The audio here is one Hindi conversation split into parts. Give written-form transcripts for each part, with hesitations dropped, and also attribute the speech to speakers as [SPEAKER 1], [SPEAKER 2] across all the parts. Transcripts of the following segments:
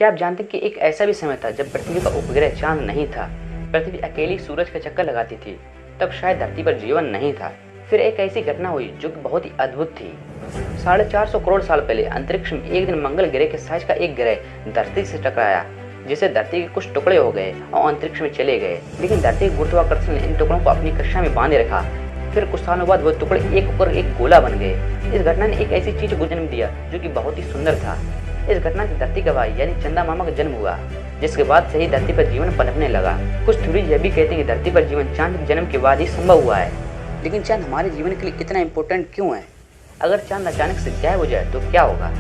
[SPEAKER 1] क्या आप जानते हैं कि एक ऐसा भी समय था जब पृथ्वी का उपग्रह चांद नहीं था, पृथ्वी अकेली सूरज का चक्कर लगाती थी, तब शायद धरती पर जीवन नहीं था। फिर एक ऐसी घटना हुई जो कि बहुत ही अद्भुत थी। 450 करोड़ साल पहले अंतरिक्ष में एक दिन मंगल ग्रह के साइज का एक ग्रह धरती से टकराया, जिससे धरती के कुछ टुकड़े हो गए और अंतरिक्ष में चले गए। लेकिन धरती के गुरुत्वाकर्षण ने इन टुकड़ों को अपनी कक्षा में बांधे रखा। फिर कुछ सालों बाद वो टुकड़े एक ऊपर एक गोला बन गए। इस घटना ने एक ऐसी चीज को जन्म दिया जो कि बहुत ही सुंदर था। इस घटना से धरती का भाई यानी चंदा मामा का जन्म हुआ, जिसके बाद से ही धरती पर जीवन पनपने लगा। कुछ थ्योरी यह भी कहते हैं कि धरती पर जीवन चांद के जन्म के बाद ही संभव हुआ है। लेकिन चांद हमारे जीवन के लिए इतना इम्पोर्टेंट क्यों है? अगर चांद अचानक से गायब हो जाए तो क्या होगा?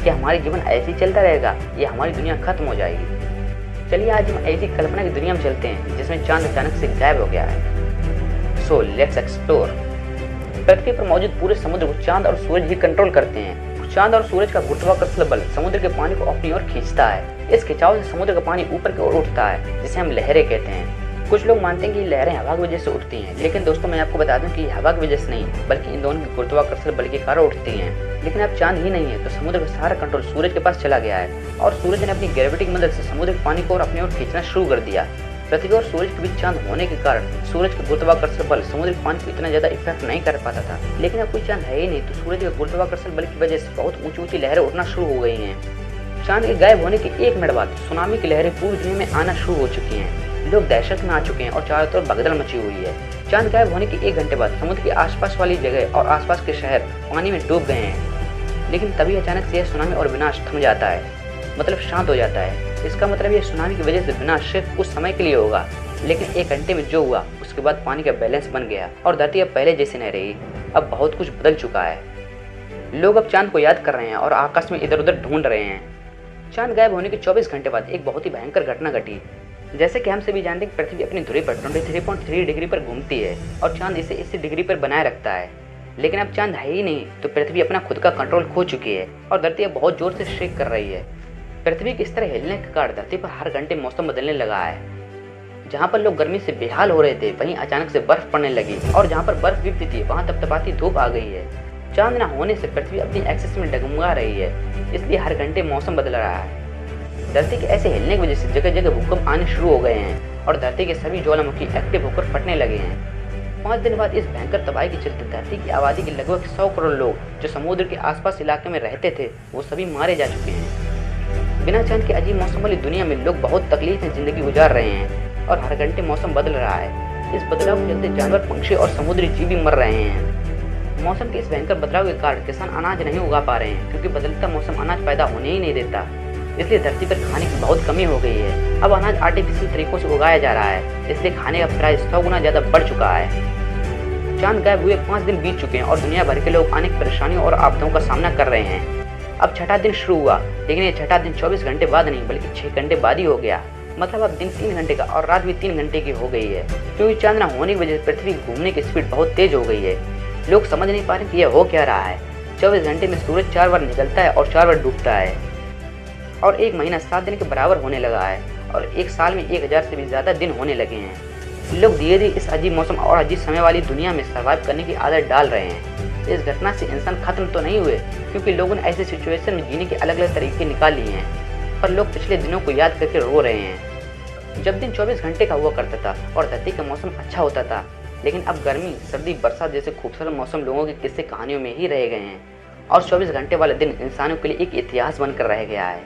[SPEAKER 1] क्या हमारा जीवन ऐसे ही चलता रहेगा या हमारी दुनिया खत्म हो जाएगी? चलिए आज हम ऐसी कल्पना की दुनिया में चलते हैं जिसमें चांद अचानक से गायब हो गया है। So let's explore. पृथ्वी पर मौजूद पूरे समुद्र को चांद और सूरज ही कंट्रोल करते हैं। चांद और सूरज का गुरुत्वाकर्षण बल समुद्र के पानी को अपनी ओर खींचता है। इस खिंचाव से समुद्र का पानी ऊपर की ओर उठता है, जिसे हम लहरें कहते हैं। कुछ लोग मानते हैं कि लहरें हवा की वजह से उठती हैं, लेकिन दोस्तों मैं आपको बता दूं कि हवा की वजह से नहीं बल्कि इन दोनों के गुरुत्वाकर्षण बल के कारण उठती हैं। लेकिन अब चांद ही नहीं है तो समुद्र का सारा कंट्रोल सूरज के पास चला गया है और सूरज ने अपनी ग्रेविटी की मदद से समुद्र के पानी को और अपनी ओर खींचना शुरू कर दिया। पृथ्वी और सूरज के बीच चांद होने के कारण सूरज का गुरुत्वाकर्षण बल समुद्र के पानी को इतना ज्यादा इफेक्ट नहीं कर पाता था। लेकिन अब कोई चांद है ही नहीं तो सूरज के गुरुत्वाकर्षण बल की वजह से बहुत ऊंची ऊंची लहरें उठना शुरू हो गई हैं। चांद के गायब होने के 1 मिनट बाद सुनामी की लहरें पूरी दुनिया में आना शुरू हो चुकी हैं। लोग दहशत में आ चुके हैं और चारों तरफ भगदड़ मची हुई है। चांद गायब होने के 1 घंटे बाद समुद्र के आसपास वाली जगह और आसपास के शहर पानी में डूब गए हैं। लेकिन तभी अचानक से यह सुनामी और विनाश थम जाता है, मतलब शांत हो जाता है। इसका मतलब यह सुनामी की वजह से विनाश सिर्फ कुछ समय के लिए होगा, लेकिन 1 घंटे में जो हुआ उसके बाद पानी का बैलेंस बन गया और धरती अब पहले जैसे नहीं रही। अब बहुत कुछ बदल चुका है। लोग अब चांद को याद कर रहे हैं और आकाश में इधर उधर ढूंढ रहे हैं। चांद गायब होने के 24 घंटे बाद एक बहुत ही भयंकर घटना घटी। जैसे कि हम सभी जानते हैं पृथ्वी अपनी धुरी पर 23.3 डिग्री पर घूमती है और चांद इसे इसी डिग्री पर बनाए रखता है। लेकिन अब चांद है ही नहीं तो पृथ्वी अपना खुद का कंट्रोल खो चुकी है और धरती अब बहुत जोर से शेक कर रही है। पृथ्वी के इस तरह हिलने के कारण धरती पर हर घंटे मौसम बदलने लगा है। जहाँ पर लोग गर्मी से बेहाल हो रहे थे वहीं अचानक से बर्फ पड़ने लगी और जहाँ पर बर्फ गिरती थी वहाँ तपतपाती धूप आ गई है। चांद न होने से पृथ्वी अपनी एक्सिस में डगमगा रही है, इसलिए हर घंटे मौसम बदल रहा है। धरती के ऐसे हिलने की वजह से जगह जगह भूकंप आने शुरू हो गए हैं और धरती के सभी ज्वालामुखी एक्टिव होकर फटने लगे हैं। 5 दिन बाद इस भयंकर तबाही के चलते धरती की आबादी के लगभग 100 करोड़ लोग जो समुद्र के आसपास इलाके में रहते थे वो सभी मारे जा चुके हैं। बिना चांद के अजीब मौसम वाली दुनिया में लोग बहुत तकलीफ में जिंदगी गुजार रहे हैं और हर घंटे मौसम बदल रहा है। इस बदलाव के चलते जानवर, पक्षी और समुद्री जीव भी मर रहे हैं। मौसम के इस भयंकर बदलाव के कारण किसान अनाज नहीं उगा पा रहे हैं क्योंकि बदलता मौसम अनाज पैदा होने ही नहीं देता। इसलिए धरती पर खाने की बहुत कमी हो गई है। अब अनाज आर्टिफिशियल तरीकों से उगाया जा रहा है, इसलिए खाने का प्राइस 100 गुना ज्यादा बढ़ चुका है। चांद गायब हुए 5 दिन बीत चुके हैं और दुनिया भर के लोग अनेक परेशानियों और आपदाओं का सामना कर रहे हैं। अब छठा दिन शुरू हुआ, लेकिन ये छठा दिन 24 घंटे बाद नहीं बल्कि 6 घंटे बाद ही हो गया। मतलब अब दिन 3 घंटे का और रात भी 3 घंटे की हो गई है, क्योंकि चांद न होने की वजह से पृथ्वी घूमने की स्पीड बहुत तेज हो गई है। लोग समझ नहीं पा रहे कि यह हो क्या रहा है। 24 घंटे में सूरज 4 बार निकलता है और 4 बार डूबता है और 1 महीना 7 दिन के बराबर होने लगा है और 1 साल में 1000 से भी ज्यादा दिन होने लगे हैं। लोग धीरे धीरे इस अजीब मौसम और अजीब समय वाली दुनिया में सर्वाइव करने की आदत डाल रहे हैं। इस घटना से इंसान खत्म तो नहीं हुए, क्योंकि लोगों ने ऐसे सिचुएशन में जीने के अलग अलग तरीके निकाल लिए हैं, पर लोग पिछले दिनों को याद करके रो रहे हैं जब दिन 24 घंटे का हुआ करता था और धरती का मौसम अच्छा होता था। लेकिन अब गर्मी, सर्दी, बरसात जैसे खूबसूरत मौसम लोगों के किस्से कहानियों में ही रह गए हैं और 24 घंटे वाला दिन इंसानों के लिए एक इतिहास बनकर रह गया है।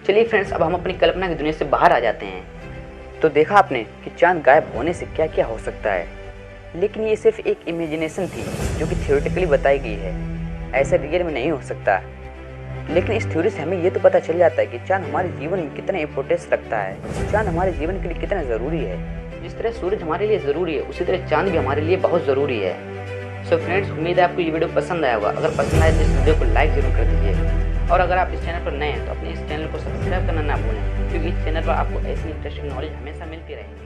[SPEAKER 1] चलिए फ्रेंड्स, अब हम अपनी कल्पना की दुनिया से बाहर आ जाते हैं। तो देखा आपने कि चांद गायब होने से क्या क्या हो सकता है, लेकिन ये सिर्फ एक इमेजिनेशन थी जो कि थियोरेटिकली बताई गई है। ऐसा रियल में नहीं हो सकता। लेकिन इस थ्योरी से हमें ये तो पता चल जाता है कि चांद हमारे जीवन में कितना इंपॉर्टेंस रखता है, चांद हमारे जीवन के लिए कितना ज़रूरी है। जिस तरह सूरज हमारे लिए ज़रूरी है उसी तरह चांद भी हमारे लिए बहुत ज़रूरी है। सो फ्रेंड्स, उम्मीद है आपको ये वीडियो पसंद आया होगा। अगर पसंद आए तो इस वीडियो को लाइक जरूर कर दीजिए और अगर आप इस चैनल पर नए हैं तो अपने इस चैनल को सब्सक्राइब करना ना भूलें, क्योंकि इस चैनल पर आपको ऐसी इंटरेस्टिंग नॉलेज हमेशा मिलती रहेगी।